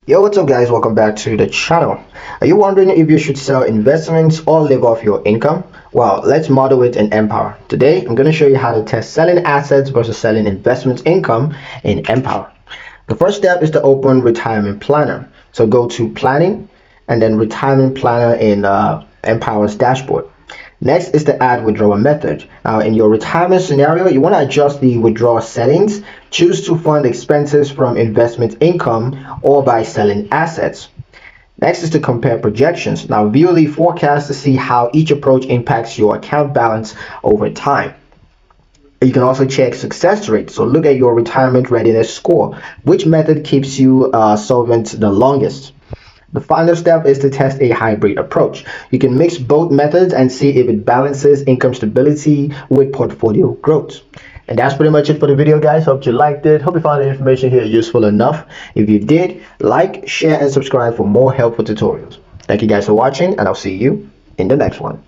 Yo, what's up guys? Welcome back to the channel. Are you wondering if you should sell investments or live off your income? Well, let's model it in Empower. Today, I'm going to show you how to test selling assets versus selling investment income in Empower. The first step is to open Retirement Planner. So go to Planning and then Retirement Planner in Empower's dashboard. Next is the add withdrawal method. Now in your retirement scenario, you want to adjust the withdrawal settings. Choose to fund expenses from investment income or by selling assets. Next is to compare projections. Now view the forecast to see how each approach impacts your account balance over time. You can also check success rate. So look at your retirement readiness score. Which method keeps you solvent the longest? The final step is to test a hybrid approach. You can mix both methods and see if it balances income stability with portfolio growth. And that's pretty much it for the video, guys. Hope you liked it. Hope you found the information here useful enough. If you did, like, share, and subscribe for more helpful tutorials. Thank you guys for watching, and I'll see you in the next one.